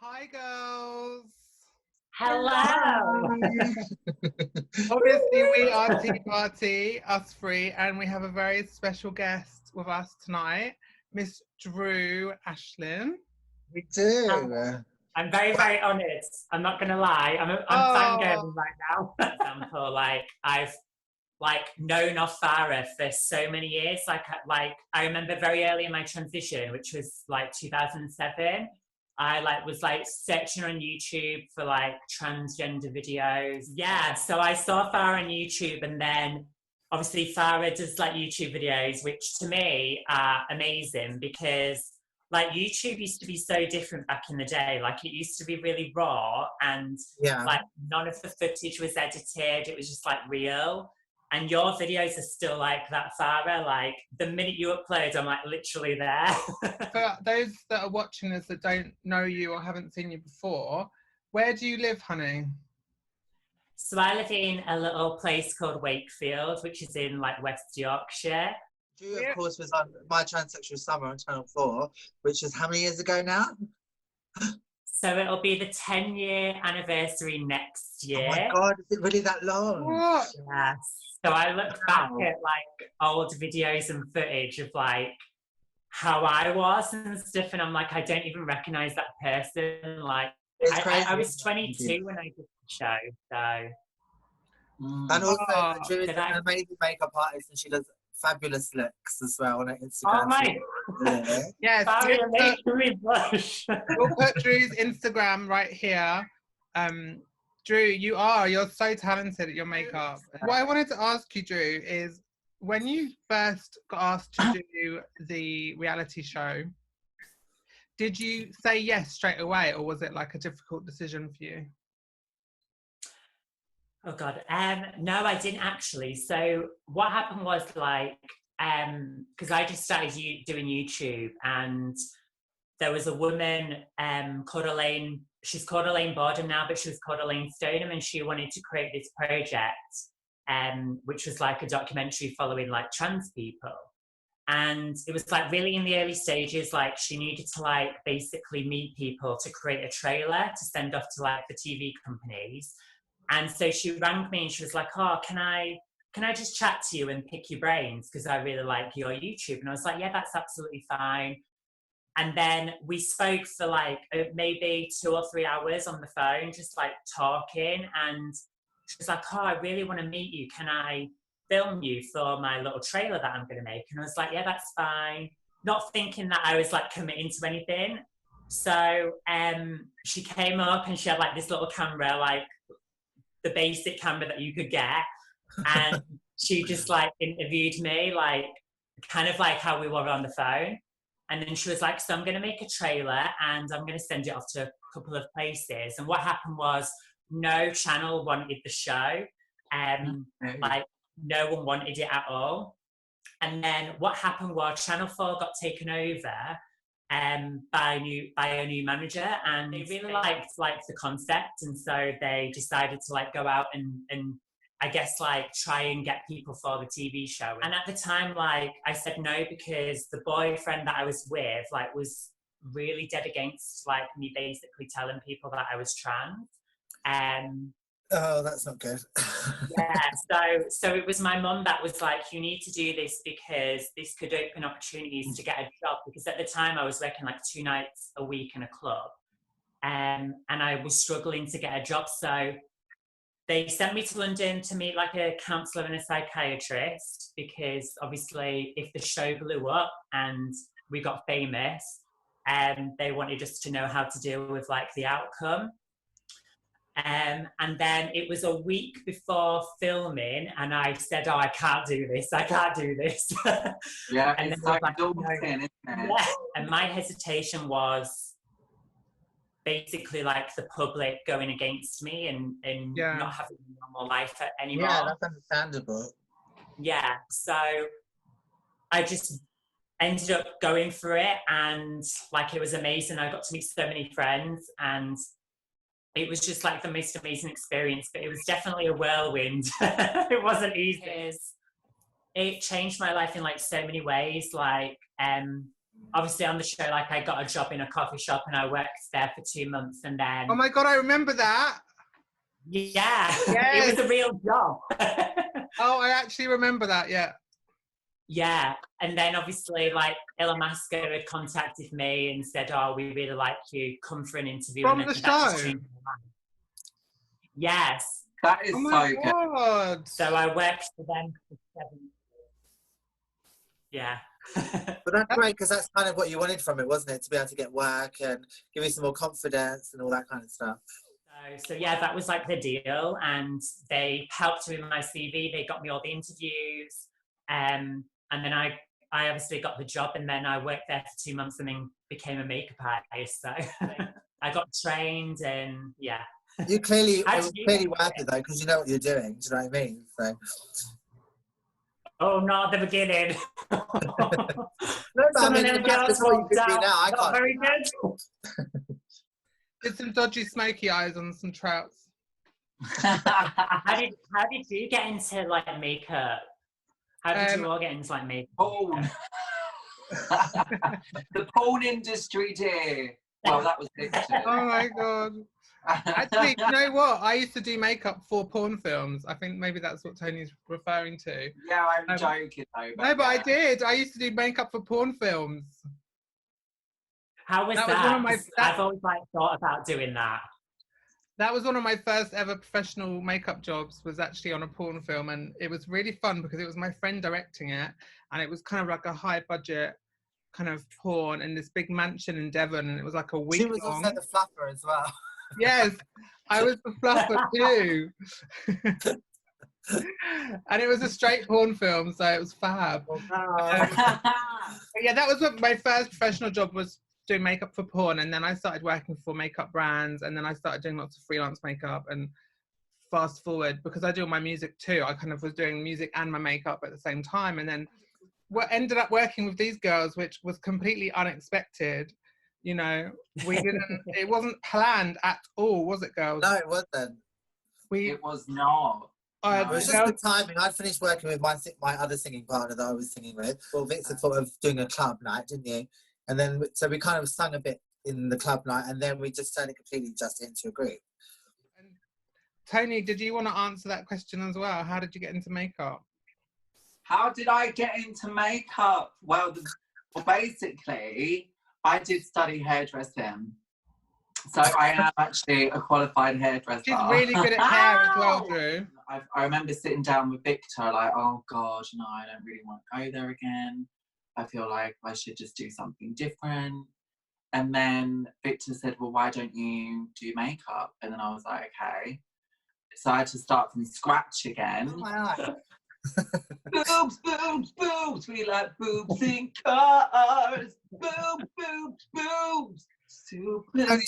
Hi, girls. Hello. Obviously, we are Tea Party, us three, and we have a very special guest with us tonight, Miss Drew Ashlyn. We do. I'm very, very honoured. I'm not going to lie. I'm fangirling right now. For example, I've known of Farah for so many years. I remember very early in my transition, which was 2007. I was searching on YouTube for transgender videos. Yeah, so I saw Farah on YouTube, and then obviously Farah does YouTube videos, which to me are amazing because YouTube used to be so different back in the day. It used to be really raw, and none of the footage was edited. It was just real. And your videos are still like that, Farah. The minute you upload, I'm literally there. For those that are watching us that don't know you or haven't seen you before, where do you live, honey? So I live in a little place called Wakefield, which is in West Yorkshire. Drew, of course, was on my Transsexual Summer on Channel 4, which is how many years ago now? So it'll be the 10-year anniversary next year. Oh my God, is it really that long? What? Yes. So I looked back at old videos and footage of how I was and stuff, and I'm I don't even recognise that person. I was 22 when I did the show, so. And also, Drew is an amazing makeup artist, and she does fabulous looks as well on her Instagram. Oh my! Yes. Sorry, you're making me blush. We'll put Drew's Instagram right here. Drew, you're so talented at your makeup. What I wanted to ask you, Drew, is when you first got asked to do the reality show, did you say yes straight away, or was it a difficult decision for you? Oh God, no, I didn't actually. So what happened was because I just started doing YouTube, and there was a woman called Elaine. She's called Elaine Borden now, but she was called Elaine Stoneham, and she wanted to create this project, which was a documentary following trans people. And it was really in the early stages, she needed to basically meet people to create a trailer to send off to the TV companies. And so she rang me and she was oh, can I just chat to you and pick your brains? Because I really like your YouTube. And I was yeah, that's absolutely fine. And then we spoke for maybe 2 or 3 hours on the phone, just talking. And she was oh, I really want to meet you. Can I film you for my little trailer that I'm going to make? And I was yeah, that's fine. Not thinking that I was committing to anything. So she came up and she had this little camera, the basic camera that you could get. And she just interviewed me, kind of how we were on the phone. And then she was so I'm going to make a trailer and I'm going to send it off to a couple of places. And what happened was no channel wanted the show. No one wanted it at all. And then what happened was Channel 4 got taken over by a new manager, and they really liked the concept, and so they decided to go out and I guess try and get people for the TV show. And at the time I said no, because the boyfriend that I was with was really dead against me basically telling people that I was trans. Oh, that's not good. Yeah, so it was my mum that was you need to do this because this could open opportunities to get a job, because at the time I was working 2 nights a week in a club, and I was struggling to get a job. So they sent me to London to meet a counsellor and a psychiatrist, because obviously if the show blew up and we got famous, they wanted us to know how to deal with the outcome. And then it was a week before filming, and I said, "Oh, I can't do this. Yeah, and it's then daunting, isn't it? Yeah. And my hesitation was basically the public going against me and not having a normal life anymore. Yeah, that's understandable. Yeah, so I just ended up going for it, and it was amazing. I got to meet so many friends, and it was just the most amazing experience, but it was definitely a whirlwind. It wasn't easy. It changed my life in so many ways. obviously on the show, like I got a job in a coffee shop and I worked there for 2 months, and then Oh my God, I remember that. yeah, Yes. it was a real job. Oh, I actually remember that. Yeah. Yeah, and then obviously like Ilamasco had contacted me and said, "Oh, we really like you. Come for an interview." From and the then that just show? changed my life. Yes. That is Oh my so good. God. So I worked for them for 7 years. Yeah. But that's great, because that's kind of what you wanted from it, wasn't it? To be able to get work and give you some more confidence and all that kind of stuff. So yeah, that was like the deal, and they helped me with my CV. They got me all the interviews, and then I obviously got the job, and then I worked there for 2 months, and then became a makeup artist. So I got trained, and yeah. You clearly, How it did was you clearly get worth it though, because you know what you're doing. Do you know what I mean? So. Oh, not at the beginning. No, but Some I mean, of them that's girls what you walked could be out, now. I not can't. very good. Did some dodgy smoky eyes on some trouts. How did you get into like makeup? How did you all get into like makeup? Porn. The porn industry, dear. Well, that was Victor. Oh my God. Actually, you know what? I used to do makeup for porn films. I think maybe that's what Tony's referring to. Yeah, I'm joking though. No, but yeah. I did. I used to do makeup for porn films. How was that? That was one of my- 'Cause I've always like thought about doing that. That was one of my first ever professional makeup jobs, was actually on a porn film, and it was really fun because it was my friend directing it, and it was kind of like a high budget kind of porn in this big mansion in Devon, and it was like a week She was long. also the fluffer as well. Yes, I was the fluffer too. And it was a straight porn film, so it was fab. Oh, But yeah, that was what my first professional job was, doing makeup for porn, and then I started working for makeup brands, and then I started doing lots of freelance makeup. And fast forward, because I do my music too, I kind of was doing music and my makeup at the same time, and then what ended up working with these girls, which was completely unexpected. You know, we didn't. It wasn't planned at all, was it, girls? no, it wasn't. It was not. It was just no, the timing. I'd finished working with my other singing partner that I was singing with. Well, Victor thought of doing a club night, didn't you? And then, so we kind of sung a bit in the club night, and then we just turned it completely just into a group. Tony, did you want to answer that question as well? How did you get into makeup? How did I get into makeup? Well, basically, I did study hairdressing. So I am actually a qualified hairdresser. She's really good at hair as well, Drew. I remember sitting down with Victor, like, oh God, no, I don't really want to go there again. I feel like I should just do something different. And then Victor said, well, why don't you do makeup? And then I was like, okay. So I had to start from scratch again. Boobs, boobs, boobs. We like boobs in cars. Boobs, boobs, boobs. Super.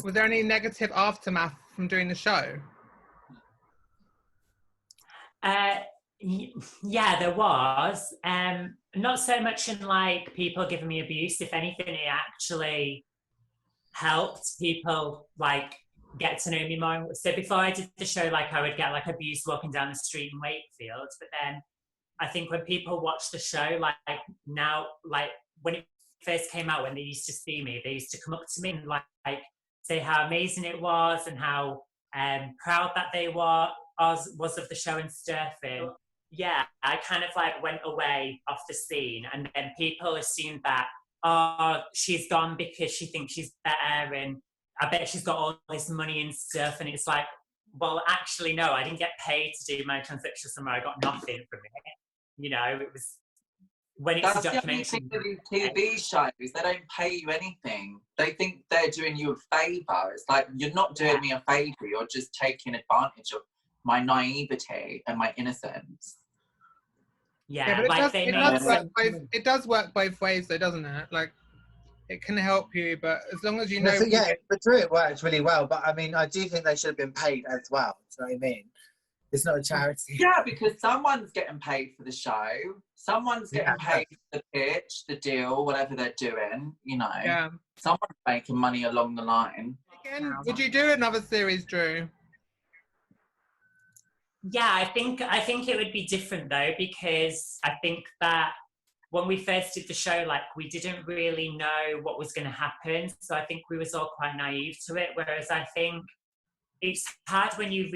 Was there any negative aftermath from doing the show? Yeah, there was. Not so much in like people giving me abuse. If anything, it actually helped people like get to know me more. So before I did the show, like I would get like abuse walking down the street in Wakefield. But then I think when people watch the show, like now, like when it first came out, when they used to see me, they used to come up to me and like say how amazing it was and how proud that they was of the show and stuff. And yeah, I kind of like went away off the scene, and then people assumed that, oh, she's gone because she thinks she's better and I bet she's got all this money and stuff. And it's like, well, actually, no, I didn't get paid to do my transsexual summer. I got nothing from it. You know, it was when it's That's a documentary. the only thing with these TV shows, they don't pay you anything. They think they're doing you a favour. It's like, you're not doing me a favour, you're just taking advantage of my naivety and my innocence. Yeah, but like it does work both ways though, doesn't it? Like, it can help you, but as long as you know... Yeah, but Drew, it works really well. But I mean, I do think they should have been paid as well. Do you know what I mean? It's not a charity. Yeah, because someone's getting paid for the show. Someone's getting paid for the pitch, the deal, whatever they're doing, you know. Yeah. Someone's making money along the line. Again, would you do another series, Drew? Yeah, I think it would be different though, because I think that when we first did the show, like, we didn't really know what was going to happen. So I think we was all quite naive to it. Whereas I think it's hard when you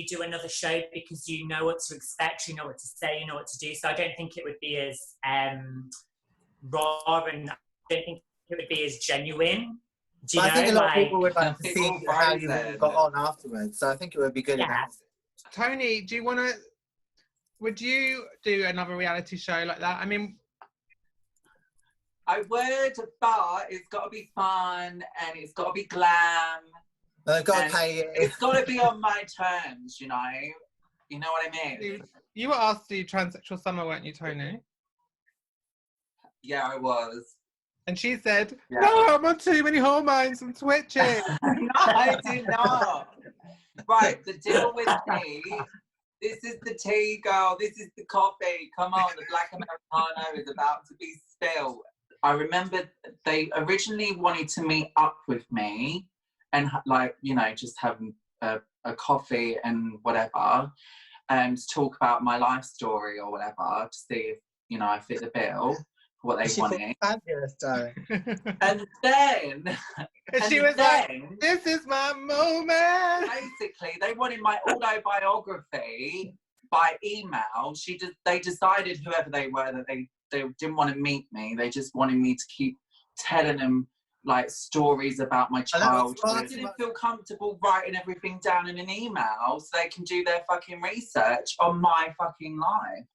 do another show because you know what to expect, you know what to say, you know what to do. So I don't think it would be as raw, and I don't think it would be as genuine. Do you know? I think a lot of people would like to see people how you frozen. got on afterwards. So I think it would be good. Yeah. Tony, would you do another reality show like that? I mean, I would, but it's got to be fun and it's got to be glam. They've got to pay you. It's got to be on my terms, you know? You know what I mean? you were asked to do Transsexual Summer, weren't you, Tony? Yeah, I was. And she said, no, I'm on too many hormones and twitching. No, I did not. Right, the deal with tea. This is the tea, girl. This is the coffee. Come on, the black Americano is about to be spilled. I remember they originally wanted to meet up with me and, like, you know, just having a coffee and whatever, and talk about my life story or whatever to see if, you know, I fit the bill for what they wanted. Fabulous, darling. And then... And she was like, this is my moment. Basically, they wanted my autobiography by email. They decided, whoever they were, that they didn't want to meet me. They just wanted me to keep telling them, like, stories about my childhood. I didn't feel comfortable writing everything down in an email so they can do their fucking research on my fucking life.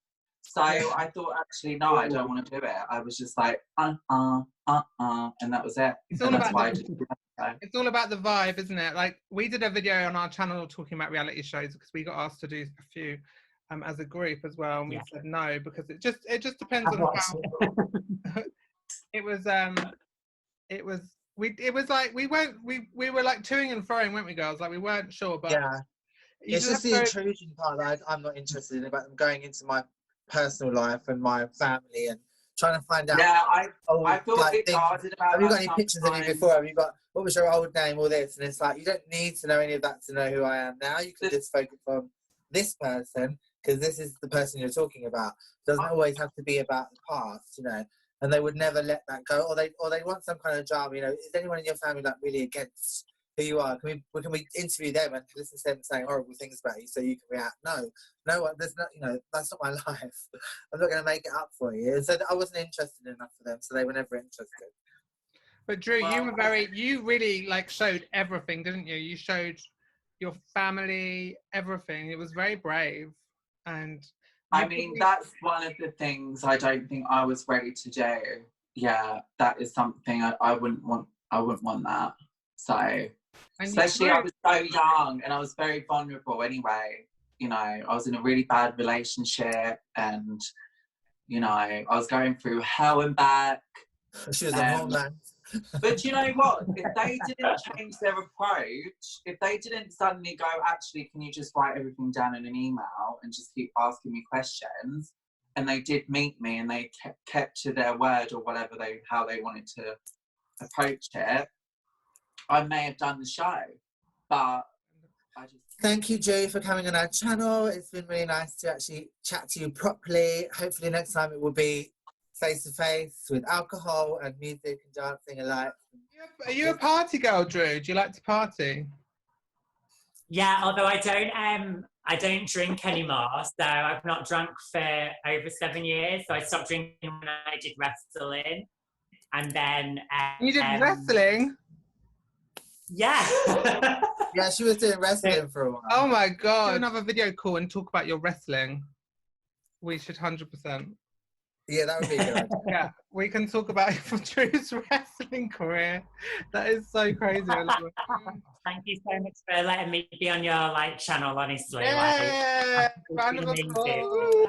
So I thought, actually, no, I don't want to do it. I was just like, and that was it. It's all about the vibe, isn't it? Like, we did a video on our channel talking about reality shows because we got asked to do a few as a group as well, and we said no because it just depends on how. It was like we were like toing and froing, weren't we, girls? Like, we weren't sure, but it's just the intrusion part that I'm not interested in, about them going into my personal life and my family and trying to find out. Yeah, I feel like a bit guarded about. Have you got any pictures of me before? Have you got, what was your old name, all this? And it's like, you don't need to know any of that to know who I am now. You can just focus on this person because this is the person you're talking about. It doesn't always have to be about the past, you know. And they would never let that go, or they want some kind of drama. You know, is anyone in your family like really against who you are? Can we interview them and listen to them saying horrible things about you so you can react? No, there's not. You know, that's not my life. I'm not going to make it up for you. And so I wasn't interested enough for them, so they were never interested. But Drew, you really like showed everything, didn't you? You showed your family, everything. It was very brave, and I mean, that's one of the things I don't think I was ready to do. Yeah, that is something I wouldn't want. I wouldn't want that. So, especially I was so young and I was very vulnerable anyway. You know, I was in a really bad relationship and, you know, I was going through hell and back. She was a whole man. But you know what? If they didn't change their approach, if they didn't suddenly go, actually, can you just write everything down in an email and just keep asking me questions? And they did meet me and they kept to their word or whatever how they wanted to approach it, I may have done the show. But I just... Thank you, Drew, for coming on our channel. It's been really nice to actually chat to you properly. Hopefully next time it will be face-to-face with alcohol and music and dancing alike. Are you a party girl, Drew? Do you like to party? Yeah, although I don't drink anymore, so I've not drunk for over 7 years. So I stopped drinking when I did wrestling, and then you did wrestling? Yeah. Yeah, she was doing wrestling for a while. Oh my god! Do another video call and talk about your wrestling. We should 100%. Yeah, that would be good. Yeah, we can talk about Drew's wrestling career. That is so crazy. Thank you so much for letting me be on your channel. Honestly, yeah, round of applause.